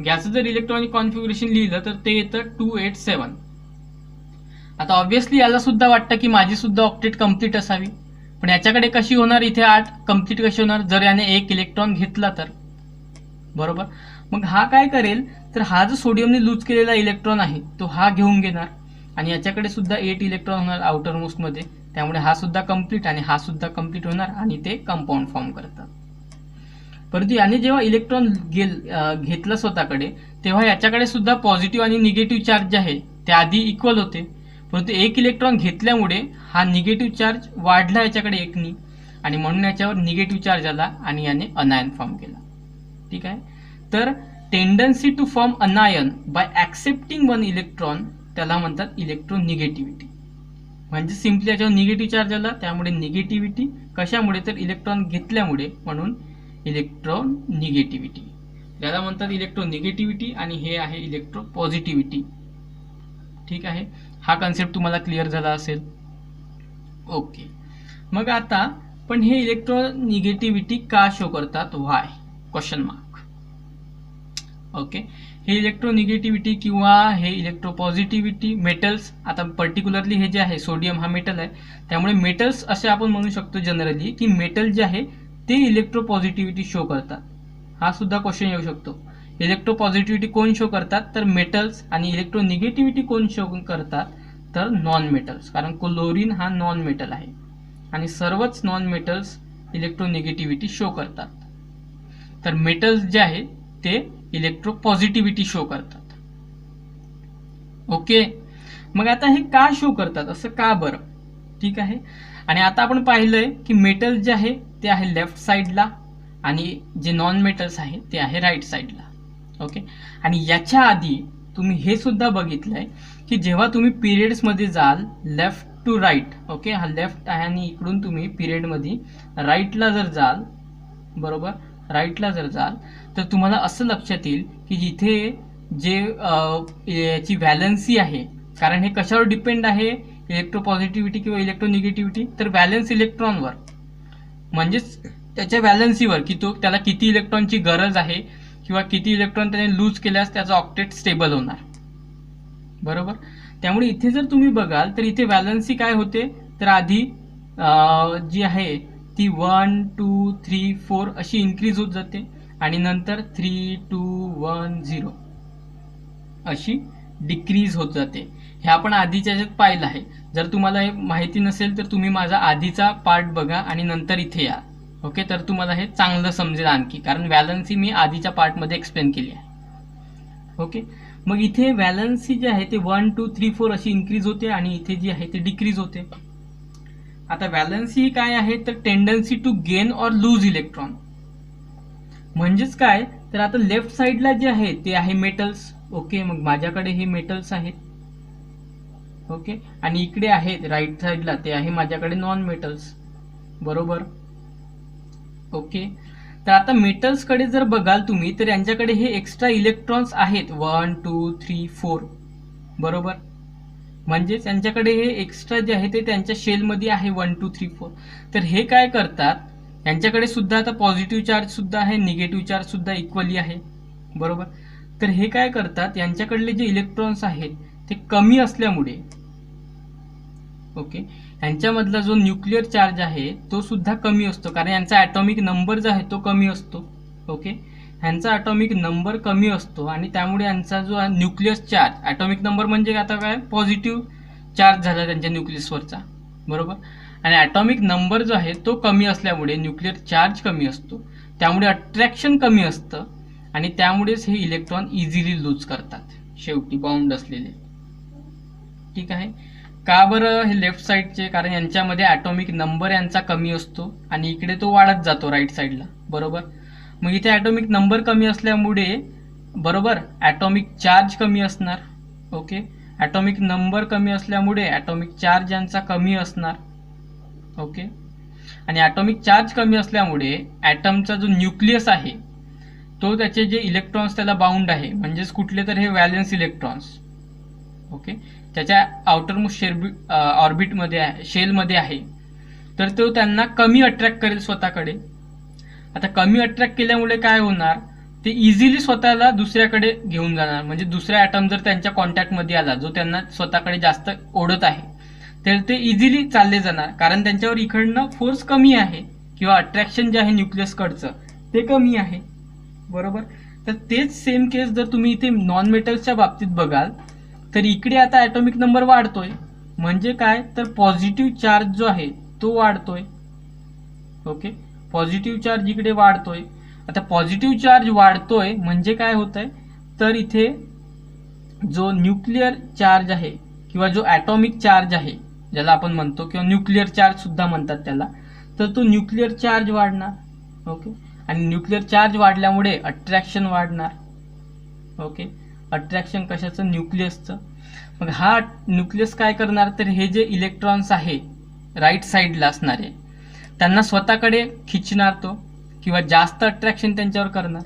याचं जर इलेक्ट्रॉनिक कॉन्फिग्युरेशन लिहिलं तर ते येतं 287. आता ऑब्व्हियसली याला सुद्धा वाटतं की माझी सुद्धा ऑक्टेट कंप्लीट असावी, पण याच्याकडे कशी होणार, इथे 8 कंप्लीट कशी होणार, जर याने एक इलेक्ट्रॉन घेतला तर, बरोबर. मग हा काय करेल, तर हा जो सोडियमने लूज केलेला इलेक्ट्रॉन आहे तो हा घेऊन घेणार आणि याच्याकडे सुद्धा 8 इलेक्ट्रॉन होणार आउटर मोस्ट मध्ये, त्यामुळे हा सुद्धा कंप्लीट आणि हा सुद्धा कंप्लीट होणार आणि ते कंपाऊंड फॉर्म करतात. परंतु याने जेव्हा इलेक्ट्रॉन घेतलं स्वतःकडे, तेव्हा याच्याकडे सुद्धा पॉझिटिव्ह आणि निगेटिव्ह चार्ज जे आहे ते आधी इक्वल होते, परंतु एक इलेक्ट्रॉन घेतल्यामुळे हा निगेटिव्ह चार्ज वाढला याच्याकडे एकनी आणि म्हणून याच्यावर निगेटिव्ह चार्ज आला आणि याने अनायन फॉर्म केला. ठीक आहे. तर tendency to form anion by accepting one electron त्याला म्हणतात इलेक्ट्रोनिगेटिव्हिटी. म्हणजे सिम्पली याच्यावर निगेटिव्ह चार्ज आला त्यामुळे निगेटिव्हिटी, कशामुळे, तर इलेक्ट्रॉन घेतल्यामुळे, म्हणून इलेक्ट्रोनिगेटिव्हिटी. याला म्हणतात इलेक्ट्रोनिगेटिव्हिटी आणि हे आहे इलेक्ट्रोपॉझिटिव्हिटी. ठीक आहे. हा कन्सेप्ट तुम्हाला क्लिअर झाला असेल. ओके. मग आता पण हे इलेक्ट्रोनिगेटिव्हिटी का शो करतात, व्हाय, क्वेश्चन मार्क. ओके. हे इलेक्ट्रोनिगेटिव्हिटी किंवा हे इलेक्ट्रोपॉझिटिव्हिटी मेटल्स, आता पर्टिक्युलरली हे जे आहे सोडियम हा मेटल आहे, त्यामुळे मेटल्स असे आपण म्हणू शकतो जनरली की मेटल जे आहे ते इलेक्ट्रोपॉझिटिव्हिटी शो करतात. हा सुद्धा क्वेश्चन येऊ शकतो. इलेक्ट्रोपॉझिटिव्हिटी कोण शो करतात, तर मेटल्स, आणि इलेक्ट्रोनिगेटिव्हिटी कोण शो करतात, तर नॉन मेटल्स, कारण क्लोरीन हा नॉन मेटल आहे आणि सर्वच नॉन मेटल्स इलेक्ट्रोनिगेटिव्हिटी शो करतात. तर मेटल्स जे आहे ते इलेक्ट्रोपॉझिटिव्हिटी शो करतात. ओके. मग आता हे का शो करतात, असं का बरं. ठीक आहे. आणि आता आपण पाहिलंय की मेटल जे आहे ते आहे लेफ्ट साईडला आणि जे नॉन मेटल्स आहे ते आहे राईट साईडला. ओके. आणि याच्या आधी तुम्ही हे सुद्धा बघितलंय की जेव्हा तुम्ही पिरियड्समध्ये जाल लेफ्ट टू राईट, ओके, हा लेफ्ट आहे आणि इकडून तुम्ही पिरियडमध्ये राईटला जर जाल, बरोबर, राईटला जर जाल तर तुम्हाला असं लक्षात येईल की जिथे जे याची व्हॅलन्सी आहे, कारण हे कशावर डिपेंड आहे, इलेक्ट्रोपॉझिटिव्हिटी किंवा इलेक्ट्रोनिगेटिव्हिटी, तर व्हॅलन्स इलेक्ट्रॉनवर, म्हणजेच त्याच्या व्हॅलन्सीवर की तो त्याला किती इलेक्ट्रॉनची गरज आहे किंवा किती इलेक्ट्रॉन त्याने लूज केल्यास त्याचा ऑक्टेट स्टेबल होणार, बरोबर. त्यामुळे इथे जर तुम्ही बघाल तर इथे व्हॅलन्सी काय होते, तर आधी जी आहे ती 1 2 3 4 अशी इन्क्रीज होत जाते आणि नंतर 3 2 1 0 अशी डिक्रीज होत जाते. हे आपण आधीच्या याच्यात पाहिलं आहे. जर तुम्हाला हे माहिती नसेल तर तुम्ही माझा आधीचा पार्ट बघा आणि नंतर इथे या. ओके, तर तुम्हाला हे चांगलं समजेल आणखी, कारण व्हॅलन्सी मी आधीच्या पार्टमध्ये एक्सप्लेन केली आहे. ओके, मग इथे व्हॅलन्सी जे आहे ते 1 2 3 4 अशी इन्क्रीज होते आणि इथे जी आहे ते डिक्रीज होते. आता व्हॅलन्सी काय आहे तर tendency to gain or lose electron. म्हणजेच काय तर आता लेफ्ट साइडला जे आहे ते आहे मेटल्स. ओके, मग माझ्याकडे हे मेटल्स आहेत. ओके, आणि इकडे आहेत राईट साइडला ते आहे माझ्याकडे नॉन मेटल्स. बरोबर. ओके, तर आता मेटल्स कडे जर बघाल तुम्ही तर यांच्याकडे हे एक्स्ट्रा इलेक्ट्रॉन्स आहेत 1 2 3 4. बरोबर, म्हणजेच यांच्याकडे हे एक्स्ट्रा जे आहे ते त्यांच्या शेलमध्ये आहे 1 2 3 4. तर हे काय करतात, यांच्याकडे सुद्धा आता पॉझिटिव्ह चार्ज सुद्धा आहे, निगेटिव्ह चार्ज सुद्धा इक्वली आहे. बरोबर, तर हे काय करतात, यांच्याकडले जे इलेक्ट्रॉन्स आहेत ते कमी असल्यामुळे ओके यांच्यामधला जो न्यूक्लिअर चार्ज आहे तो सुद्धा कमी असतो, कारण यांचा ॲटॉमिक नंबर जो आहे तो कमी असतो. ओके, ह्यांचा ॲटॉमिक नंबर कमी असतो आणि त्यामुळे यांचा जो न्यूक्लियस चार्ज, ॲटॉमिक नंबर म्हणजे आता काय पॉझिटिव्ह चार्ज झाला त्यांच्या न्यूक्लियसवरचा. बरोबर, आणि ॲटॉमिक नंबर जो आहे तो कमी असल्यामुळे न्यूक्लिअर चार्ज कमी असतो, त्यामुळे अट्रॅक्शन कमी असतं आणि त्यामुळेच हे इलेक्ट्रॉन इझिली लूज करतात शेवटी बाउंड असलेले. ठीक आहे, का बरं हे लेफ्ट साईडचे, कारण यांच्यामध्ये ॲटॉमिक नंबर यांचा कमी असतो आणि इकडे तो वाढत जातो राईट साईडला. बरोबर, मग इथे ॲटॉमिक नंबर कमी असल्यामुळे बरोबर ॲटॉमिक चार्ज कमी असणार. ओके, ॲटॉमिक नंबर कमी असल्यामुळे ॲटॉमिक चार्ज यांचा कमी असणार. ओके, आणि ॲटॉमिक चार्ज कमी असल्यामुळे ॲटमचा जो न्यूक्लियस आहे तो त्याचे जे इलेक्ट्रॉन्स त्याला बाउंड आहे, म्हणजेच कुठले तर हे व्हॅलेन्स इलेक्ट्रॉन्स. ओके, त्याच्या आउटरमोस्ट ऑर्बिटमध्ये आहे, शेलमध्ये आहे, तर तो त्यांना कमी अट्रॅक्ट करेल स्वतःकडे. आता कमी अट्रॅक्ट केल्यामुळे काय होणार, ते इझिली स्वतःला दुसऱ्याकडे घेऊन जाणार. म्हणजे दुसरा ॲटम जर त्यांच्या कॉन्टॅक्टमध्ये आला जो त्यांना स्वतःकडे जास्त ओढत आहे, तर ते इझिली चालले जाणार, कारण त्यांच्यावर इकडनं फोर्स कमी आहे किंवा अट्रॅक्शन जे आहे न्यूक्लियसकडचं ते कमी आहे. बरोबर, तर तेच सेम केस जर तुम्ही इथे नॉन मेटल्सच्या बाबतीत बघाल तर इकडे आता ॲटॉमिक नंबर वाढतोय, म्हणजे काय तर पॉझिटिव्ह चार्ज जो आहे तो वाढतोय. ओके, पॉझिटिव्ह चार्ज इकडे वाढतोय. आता पॉझिटिव्ह चार्ज वाढतोय म्हणजे काय होतंय तर इथे जो न्यूक्लिअर चार्ज आहे किंवा जो ॲटॉमिक चार्ज आहे ज्याला आपण म्हणतो, किंवा न्यूक्लिअर चार्ज सुद्धा म्हणतात त्याला, तर तो न्यूक्लिअर चार्ज वाढणार. ओके, आणि न्यूक्लिअर चार्ज वाढल्यामुळे अट्रॅक्शन वाढणार. ओके, अट्रॅक्शन कशाचं, न्यूक्लियसचं. मग हा न्यूक्लियस काय करणार तर हे जे इलेक्ट्रॉन्स आहे राईट साईडला असणारे त्यांना स्वतःकडे खिचणार तो, किंवा जास्त अट्रॅक्शन त्यांच्यावर करणार.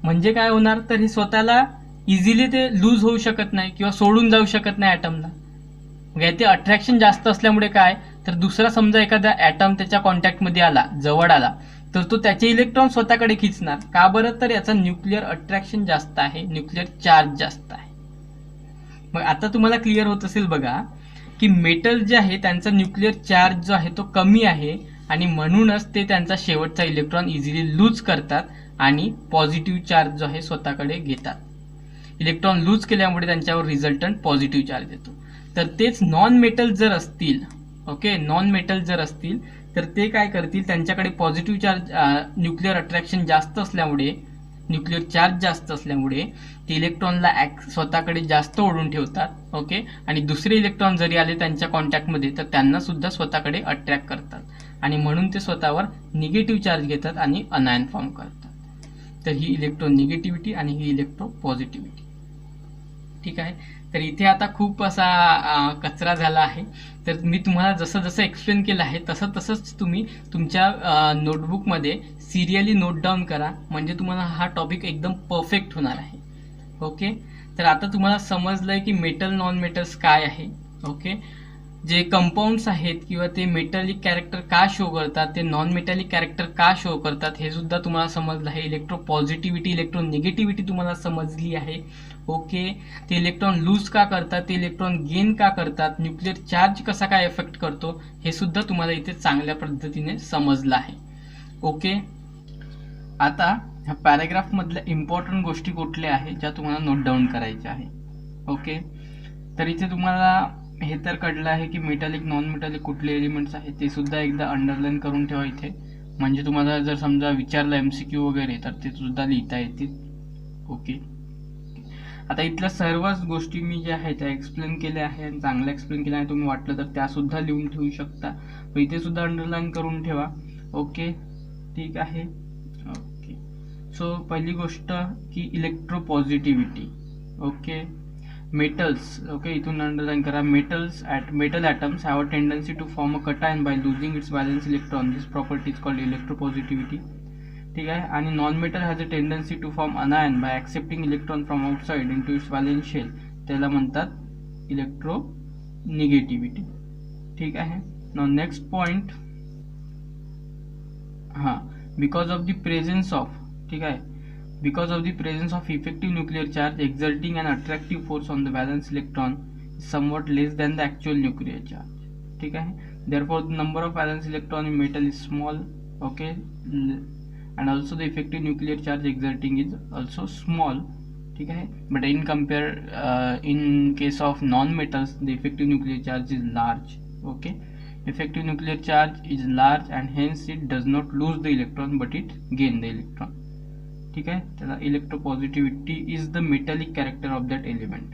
म्हणजे काय होणार तर हे स्वतःला इझिली ते लूज होऊ शकत नाही किंवा सोडून जाऊ शकत नाही ॲटमला. मग याचे अट्रॅक्शन जास्त असल्यामुळे काय तर दुसरा समजा एखादा ॲटम त्याच्या कॉन्टॅक्टमध्ये आला, जवळ आला, तर तो त्याचे इलेक्ट्रॉन स्वतःकडे खिचणार. का बरं तर याचा न्यूक्लिअर अट्रॅक्शन जास्त आहे, न्यूक्लिअर चार्ज जास्त आहे. मग आता तुम्हाला क्लिअर होत असेल बघा की मेटल जे आहे त्यांचा न्यूक्लिअर चार्ज जो आहे तो कमी आहे आणि म्हणूनच ते त्यांचा शेवटचा इलेक्ट्रॉन इझिली लूज करतात आणि पॉझिटिव्ह चार्ज जो आहे स्वतःकडे घेतात. इलेक्ट्रॉन लूज केल्यामुळे त्यांच्यावर रिझल्टंट पॉझिटिव्ह चार्ज येतो. तर तेच नॉन मेटल जर असतील, ओके, नॉन मेटल जर असतील तर ते काय करतील, त्यांच्याकडे पॉझिटिव्ह चार्ज न्यूक्लिअर अट्रॅक्शन जास्त असल्यामुळे, न्यूक्लिअर चार्ज जास्त असल्यामुळे ते इलेक्ट्रॉनला स्वतःकडे जास्त ओढून ठेवतात. ओके, आणि दुसरे इलेक्ट्रॉन जरी आले त्यांच्या कॉन्टॅक्टमध्ये तर त्यांना सुद्धा स्वतःकडे अट्रॅक्ट करतात आणि म्हणून ते स्वतःवर निगेटिव्ह चार्ज घेतात आणि अनायन फॉर्म करतात. तर ही इलेक्ट्रो निगेटिव्हिटी आणि ही इलेक्ट्रो पॉझिटिव्हिटी. ठीक आहे, तर इथे आता खूप असा कचरा झाला आहे. तर मी तुम्हाला जसं जसं एक्सप्लेन केलं आहे तसं तसंच तुम्ही तुमच्या नोटबुकमध्ये सिरियली नोट डाऊन करा, म्हणजे तुम्हाला हा टॉपिक एकदम परफेक्ट होणार आहे. ओके, तर आता तुम्हाला समजलंय की मेटल नॉन मेटल्स काय आहे. ओके, जे कंपाऊंड्स आहेत किंवा ते मेटॅलिक कॅरेक्टर का शो करतात, ते नॉन मेटॅलिक कॅरेक्टर का शो करतात हे सुद्धा तुम्हाला समजलं आहे. इलेक्ट्रो पॉझिटिव्हिटी, इलेक्ट्रो निगेटिव्हिटी तुम्हाला समजली आहे. ओके, ते इलेक्ट्रॉन लूज का करतात, ते इलेक्ट्रॉन गेन का करतात, न्यूक्लिअर चार्ज कसा काय इफेक्ट करतो हे सुद्धा तुम्हाला इथे चांगल्या पद्धतीने समजलं आहे. ओके, आता ह्या पॅराग्राफ मधल्या इम्पॉर्टंट गोष्टी कुठल्या आहेत ज्या तुम्हाला नोट डाऊन करायच्या आहे. ओके, तर इथे तुम्हाला हे तर कळलं आहे की मेटॅलिक नॉन मेटॅलिक कुठले एलिमेंट्स आहेत ते सुद्धा एकदा अंडरलाईन करून ठेवा इथे. म्हणजे तुम्हाला जर समजा विचारलं MCQ वगैरे तर ते सुद्धा लिहिता येतील. ओके, आता इथल्या सर्वच गोष्टी मी ज्या आहेत त्या एक्सप्लेन केल्या आहे आणि चांगल्या एक्सप्लेन केल्या आहे. तुम्ही वाटलं तर त्या सुद्धा लिहून ठेवू शकता, इथे सुद्धा अंडरलाईन करून ठेवा. ओके, ठीक आहे. ओके, सो पहिली गोष्ट की इलेक्ट्रोपॉझिटिव्हिटी. Okay, metals. ओके, इथून अंडरलाईन करा. metal atoms have a tendency to form a cation by losing its valence electron. This property is called electropositivity. ठीक आहे. आणि non metal has a tendency to form anion by accepting electron from outside into its valence shell. त्याला म्हणतात electronegativity. ठीक आहे. Now next point, because of the presence of, ठीक आहे, because of the presence of effective nuclear charge exerting an attractive force on the valence electron is somewhat less than the actual nuclear charge. ठीक आहे. Therefore the number of valence electron in metal is small. Okay, and also the effective nuclear charge exerting is also small. ठीक आहे. But in case of non-metals the effective nuclear charge is large. Okay, effective nuclear charge is large and hence it does not lose the electron but it gain the electron. ठीक आहे. त्याला electropositivity is the metallic character of that element.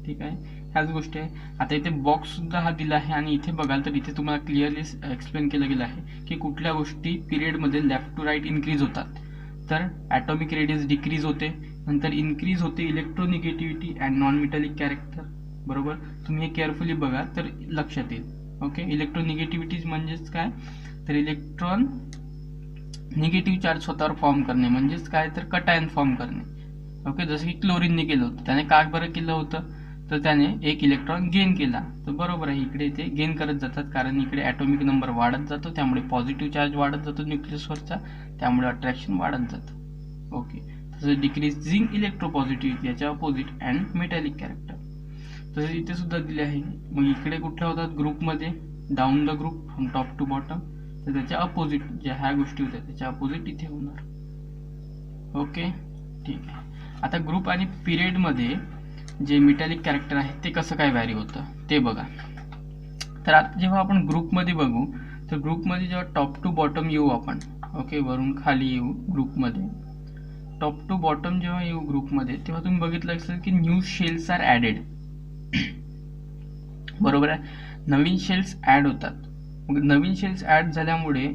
ठीक आहे. ह्याच गोष्टी आहे. आता इथे बॉक्स सुद्धा हा दिला आहे आणि इथे बघाल तर इथे तुम्हाला क्लिअरली एक्सप्लेन केलं गेलं आहे की कुठल्या गोष्टी पिरियडमध्ये लेफ्ट टू राईट इन्क्रीज होतात. तर ॲटॉमिक रेडियस डिक्रीज होते, नंतर इन्क्रीज होते electronegativity and non metallic character. बरोबर, तुम्ही हे केअरफुली बघा तर लक्षात येईल. ओके, इलेक्ट्रोनिगेटिव्हिटी म्हणजेच काय, तर इलेक्ट्रॉन निगेटिव्ह चार्ज स्वतःवर फॉर्म करणे, म्हणजेच काय तर कटायन फॉर्म करणे. ओके, जसं की क्लोरीनने केलं होतं. त्याने काय बरं केलं होतं, तर त्याने एक इलेक्ट्रॉन गेन केला. तर बरोबर आहे, इकडे ते गेन करत जातात कारण इकडे ॲटॉमिक नंबर वाढत जातो, त्यामुळे पॉझिटिव्ह चार्ज वाढत जातो न्यूक्लियसवरचा, त्यामुळे अट्रॅक्शन वाढत जातं. ओके, तसं डिक्रीजिंग इलेक्ट्रोपॉझिटिव्हिटी याच्या अपोजिट अँड मेटॅलिक कॅरेक्टर. तसं इथे सुद्धा दिले आहे. मग इकडे कुठल्या होतात ग्रुपमध्ये, down the group from top to bottom. तर त्याच्या अपोजिट ज्या ह्या गोष्टी होत्या त्याच्या अपोजिट इथे होणार. ओके, ठीक आहे. आता ग्रुप आणि पिरियडमध्ये जे मेटॅलिक कॅरेक्टर आहे ते कसं काय व्हॅरी होतं ते बघा. तर आता जेव्हा आपण ग्रुपमध्ये बघू तर ग्रुपमध्ये जेव्हा टॉप टू बॉटम येऊ आपण, ओके, वरून खाली येऊ ग्रुपमध्ये, टॉप टू बॉटम जेव्हा येऊ ग्रुपमध्ये तेव्हा तुम्ही बघितलं असेल की न्यू शेल्स आर ॲडेड. बरोबर आहे, नवीन शेल्स ॲड होतात. मग नवीन शेल्स ॲड झाल्यामुळे,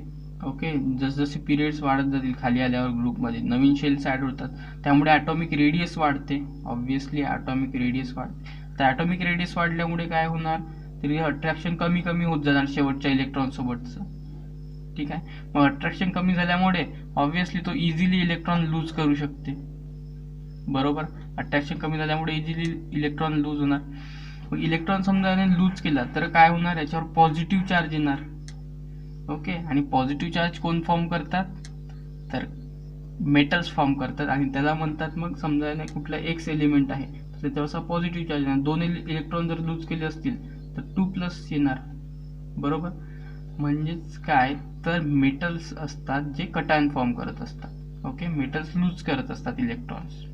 ओके, जसजसे पिरियड्स वाढत जातील खाली आल्यावर ग्रुपमध्ये नवीन शेल्स ॲड होतात, त्यामुळे ॲटॉमिक रेडियस वाढते. ऑब्व्हियसली ॲटॉमिक रेडियस वाढते. तर ॲटॉमिक रेडियस वाढल्यामुळे काय होणार, तरी अट्रॅक्शन कमी कमी होत जाणार शेवटच्या इलेक्ट्रॉनसोबतचं. ठीक आहे. मग अट्रॅक्शन कमी झाल्यामुळे ऑब्व्हियसली तो इझिली इलेक्ट्रॉन लूज करू शकते. बरोबर, अट्रॅक्शन कमी झाल्यामुळे इझिली इलेक्ट्रॉन लूज होणार. मग इलेक्ट्रॉन समजा लूज केला तर काय होणार, याच्यावर पॉझिटिव्ह चार्ज येणार. ओके, आणि पॉझिटिव्ह चार्ज कोण फॉर्म करतात, तर मेटल्स फॉर्म करतात आणि त्याला म्हणतात, मग समजा कुठला एक्स एलिमेंट आहे तर त्याच्यावर पॉझिटिव्ह चार्ज येणार. दोन इलेक्ट्रॉन जर लूज केले असतील तर 2+ येणार. बरोबर, म्हणजेच काय तर मेटल्स असतात जे कटायन फॉर्म करत असतात. ओके, मेटल्स लूज करत असतात इलेक्ट्रॉन्स.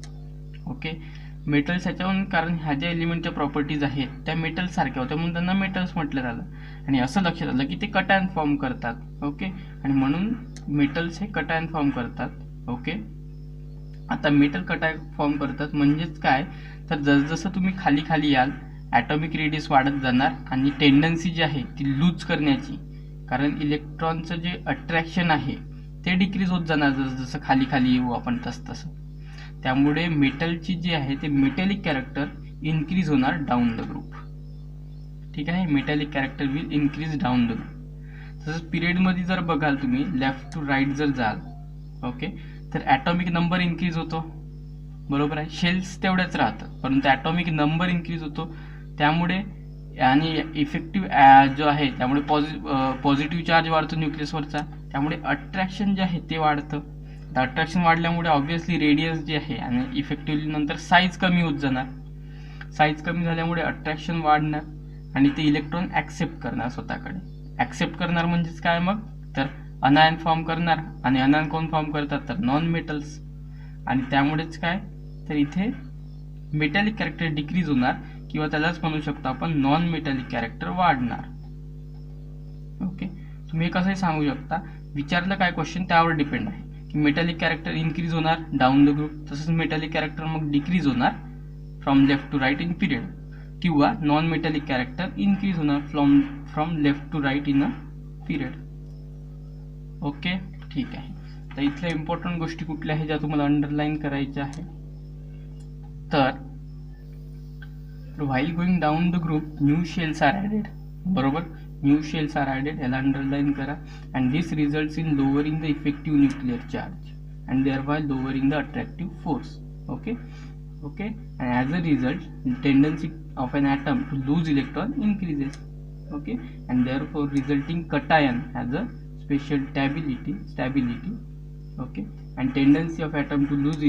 ओके, मेटल्स ह्याच्यावरून, कारण ह्या ज्या एलिमेंटच्या प्रॉपर्टीज आहेत त्या मेटल्स सारख्या होत्या म्हणून त्यांना मेटल्स म्हटलं झालं. आणि असं लक्षात आलं की ते कटायन फॉर्म करतात. ओके, आणि म्हणून मेटल्स हे कटायन फॉर्म करतात. ओके, आता मेटल कटायन फॉर्म करतात म्हणजेच काय, तर जसजसं तुम्ही खाली खाली याल ॲटॉमिक रेडियस वाढत जाणार आणि टेंडन्सी जी आहे ती लूज करण्याची, कारण इलेक्ट्रॉनचं जे अट्रॅक्शन आहे ते डिक्रीज होत जाणार जसं खाली खाली येऊ आपण तसं. त्यामुळे मेटलची जी आहे ते मेटॅलिक कॅरेक्टर इन्क्रीज होणार डाऊन द ग्रुप. ठीक आहे, metallic character will increase down the group. तसंच पिरियडमध्ये जर बघाल तुम्ही लेफ्ट टू राईट जर जाल, ओके, तर ॲटॉमिक नंबर इन्क्रीज होतो. बरोबर आहे, शेल्स तेवढ्याच राहतं परंतु ॲटॉमिक नंबर इन्क्रीज होतो. त्यामुळे आणि इफेक्टिव्ह जो आहे त्यामुळे पॉझिटिव्ह चार्ज वाढतो न्यूक्लियसवरचा, त्यामुळे अट्रॅक्शन जे आहे ते वाढतं. तर अट्रॅक्शन वाढल्यामुळे ऑब्व्हियसली रेडियस जे आहे आणि इफेक्टिव्हली नंतर साईज कमी होत जाणार. साईज कमी झाल्यामुळे अट्रॅक्शन वाढणार आणि ते इलेक्ट्रॉन ॲक्सेप्ट करणार स्वतःकडे. ॲक्सेप्ट करणार म्हणजेच काय मग, तर अनायन फॉर्म करणार. आणि अनायन कोण फॉर्म करतात, तर नॉन मेटल्स. आणि त्यामुळेच काय, तर इथे मेटॅलिक कॅरेक्टर डिक्रीज होणार किंवा त्यालाच म्हणू शकतो आपण नॉन मेटॅलिक कॅरेक्टर वाढणार. ओके, तुम्ही कसंही सांगू शकता विचारलं काय क्वेश्चन त्यावर डिपेंड आहे की मेटॅलिक कॅरेक्टर इन्क्रीज होणार डाऊन द ग्रुप, तसंच मेटॅलिक कॅरेक्टर मग डिक्रीज होणार from left to right in period, किंवा नॉन मेटॅलिक कॅरेक्टर इन्क्रीज होणार from left to right in a period. Okay, ठीक आहे. तर इथल्या इम्पॉर्टंट गोष्टी कुठल्या आहे ज्या तुम्हाला अंडरलाईन करायच्या आहे, तर while going down the group new shells are added. बरोबर, न्यू शेल्स आर ॲडेड, याला अंडरलाईन करा. And this results in lowering the effective nuclear charge and thereby lowering the attractive force. Okay okay, and as a result tendency of an atom to lose electron increases. Okay, and therefore resulting cation has a special stability. Okay, and tendency of atom to lose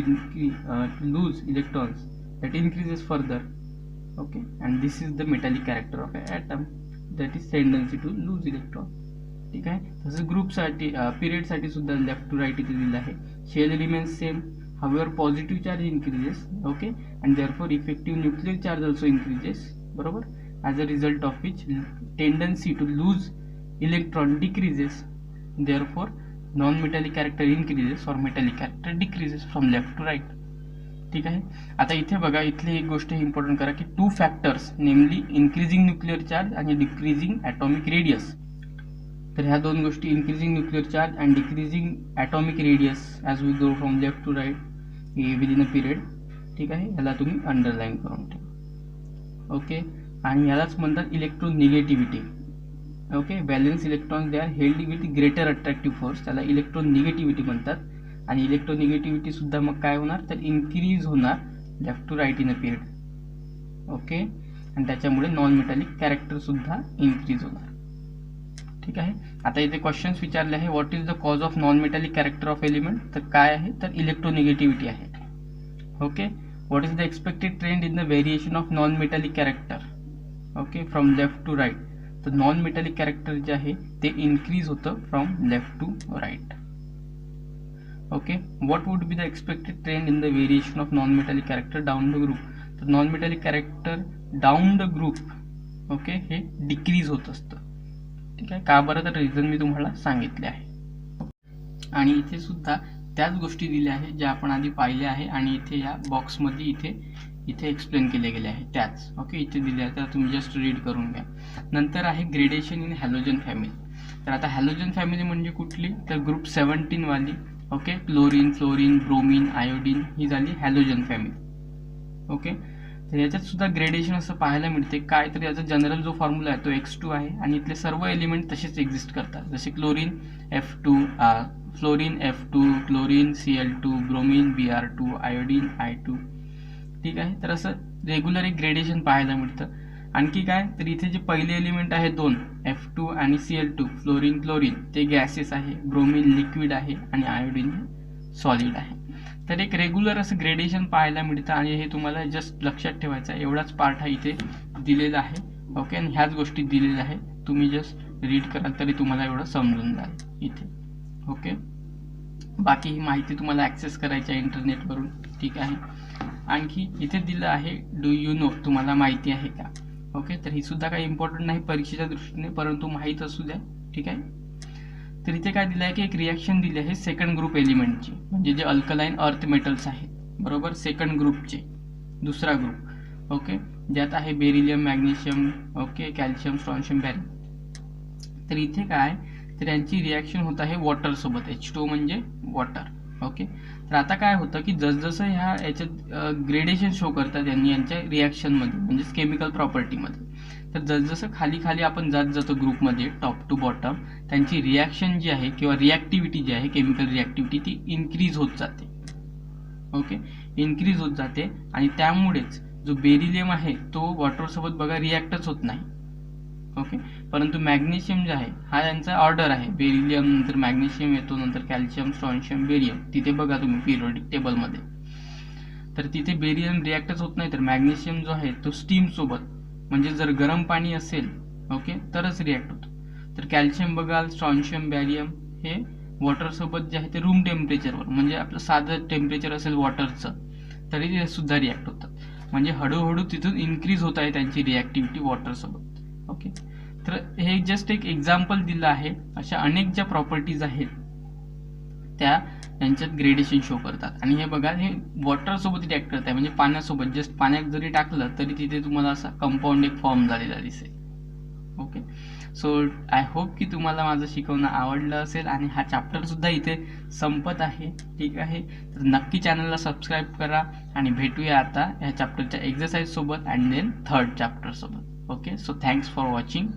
electrons that increases further. Okay, and this is the metallic character of an atom, that is tendency to lose electron. ठीक आहे. तसंच ग्रुपसाठी पिरियडसाठी सुद्धा left to right इथे दिलं आहे. Shell remains same, however positive charge increases. Okay, and therefore effective nuclear charge also increases. बरोबर, as a result of which tendency to lose electron decreases. Therefore non-metallic character increases or metallic character decreases from left to right. ठीक आहे. आता इथे बघा, इथली एक गोष्ट important करा की two factors namely increasing nuclear charge आणि डिक्रीजिंग ॲटॉमिक रेडियस. तर ह्या दोन गोष्टी increasing nuclear charge and decreasing atomic radius as we go from left to right within a period. ठीक आहे, याला तुम्ही अंडरलाईन करून ठेवा. ओके, आणि यालाच म्हणतात electronegativity. Okay, valence electrons they are held with greater attractive force, त्याला इलेक्ट्रोनिगेटिव्हिटी म्हणतात. आणि इलेक्ट्रोनिगेटिव्हिटी सुद्धा मग काय होणार, तर इन्क्रीज होणार left to right in a period. Okay, आणि त्याच्यामुळे नॉन मेटॅलिक कॅरेक्टर सुद्धा इन्क्रीज होणार. ठीक आहे. आता इथे क्वेश्चन्स विचारले आहे, what is the cause of non metallic character of element. तर काय आहे, तर इलेक्ट्रोनिगेटिव्हिटी आहे. Okay, what is the expected trend in the variation of non metallic character. Okay, from left to right. तर नॉन मेटॅलिक कॅरेक्टर जे आहे ते increase होतं from left to right. Okay, what would be the expected trend in the variation of non metallic character down the group. तर non metallic character down the group okay हे decrease होत असतं. ठीक आहे, का बरं, तर रिझन मी तुम्हाला सांगितले आहे. आणि इथे सुद्धा त्याच गोष्टी दिल्या आहेत ज्या आपण आधी पाहिल्या आहे आणि इथे या बॉक्समध्ये इथे एक्सप्लेन केले गेले आहे त्याच. ओके, इथे दिले आहे, तर तुम्ही जस्ट रीड करून घ्या. नंतर आहे ग्रेडेशन इन हॅलोजन फॅमिली. तर आता हॅलोजन फॅमिली म्हणजे कुठली, तर ग्रुप 17 वाली. Okay, chlorine, fluorine, bromine, iodine ही झाली हॅलोजन फॅमिली. ओके, तर याच्यात सुद्धा ग्रेडेशन असं पाहायला मिळते. काय, तर याचा जनरल जो फॉर्म्युला आहे तो X2 आहे आणि इथले सर्व एलिमेंट तसेच एक्झिस्ट करतात. जसे chlorine F2, fluorine F2, chlorine Cl2, bromine Br2, iodine I2. ठीक आहे, तर असं रेग्युलर एक ग्रेडेशन पाहायला मिळतं. आणखी काय, तर इथे जे पहिले एलिमेंट आहे दोन F2 आणि Cl2, फ्लोरीन क्लोरीन, ते गॅसेस आहे, ब्रोमीन लिक्विड आहे आणि आयोडीन सॉलिड आहे. तर एक रेग्युलर असं ग्रेडेशन पाहायला मिळतं आणि हे तुम्हाला जस्ट लक्षात ठेवायचं आहे. एवढाच पार्ट हा इथे दिलेला आहे. ओके, आणि ह्याच गोष्टी दिलेल्या आहे, तुम्ही जस्ट रीड कराल तरी तुम्हाला एवढं समजून जाईल इथे. ओके, बाकी ही माहिती तुम्हाला ॲक्सेस करायची आहे इंटरनेटवरून. ठीक आहे, आणखी इथे दिलं आहे डू यू नो, तुम्हाला माहिती आहे का. ओके, तर ही सुद्धा काही इम्पॉर्टंट नाही परीक्षेच्या दृष्टीने, परंतु माहीत असू द्या. ठीक आहे, तर इथे काय दिलं आहे की एक रिॲक्शन दिली आहे सेकंड ग्रुप एलिमेंटची, म्हणजे जे अल्कलाइन अर्थ मेटल्स आहेत. बरोबर, सेकंड ग्रुपचे दुसरा ग्रुप. ओके, ज्यात आहे beryllium, magnesium, okay, calcium, strontium, barium. तर इथे काय, तर यांची रिॲक्शन होत आहे वॉटर सोबत. H2 म्हणजे वॉटर. ओके, तर आता काय होतं की जसजसं ह्या याच्यात ग्रेडेशन शो करतात यांच्या रिॲक्शनमध्ये, म्हणजेच केमिकल प्रॉपर्टीमध्ये. तर जसजसं खाली खाली आपण जात जातो ग्रुपमध्ये टॉप टू बॉटम, त्यांची रिॲक्शन जी आहे किंवा रिॲक्टिव्हिटी जी आहे, केमिकल रिॲक्टिव्हिटी, ती इन्क्रीज होत जाते. ओके, इन्क्रीज होत जाते आणि त्यामुळेच जो बेरिलियम आहे तो वॉटरसोबत बघा रिॲक्टच होत नाही. ओके, परंतु मॅग्नेशियम जे आहे हा यांचा ऑर्डर आहे. बेरिलियम नंतर मॅग्नेशियम येतो, नंतर कॅल्शियम, स्ट्रॉन्शियम, बेरियम. तिथे बघा तुम्ही पिरियोडिक टेबलमध्ये, तर तिथे बेरिलियम रिॲक्टच होत नाही, तर मॅग्नेशियम जो आहे तो स्टीम सोबत, म्हणजे जर गरम पाणी असेल ओके तरच रिॲक्ट होतो. तर कॅल्शियम बघाल, स्ट्रॉन्शियम, बॅरियम हे वॉटरसोबत जे आहे ते रूम टेम्परेचरवर, म्हणजे आपलं साधं टेम्परेचर असेल वॉटरचं तरी ते सुद्धा रिॲक्ट होतात. म्हणजे हळूहळू तिथून इन्क्रीज होत आहे त्यांची रिॲक्टिव्हिटी वॉटरसोबत. ओके, तर हे जस्ट एक एक्झाम्पल दिलं आहे. अशा अनेक ज्या प्रॉपर्टीज आहेत त्या त्यांच्यात ग्रेडेशन शो करतात. आणि हे बघा, हे वॉटर सोबत रिॲक्ट करत आहे, म्हणजे पाण्यासोबत. जस्ट पाण्यात जरी टाकलं तरी तिथे तुम्हाला असा कंपाऊंड एक फॉर्म झालेला दिसेल. ओके, सो आय होप की तुम्हाला माझं शिकवणं आवडलं असेल आणि हा चॅप्टर सुद्धा इथे संपत आहे. ठीक आहे, तर नक्की चॅनलला सबस्क्राईब करा आणि भेटूया आता ह्या चॅप्टरच्या एक्सरसाइज सोबत अँड देन थर्ड चॅप्टर सोबत. Okay, so thanks for watching.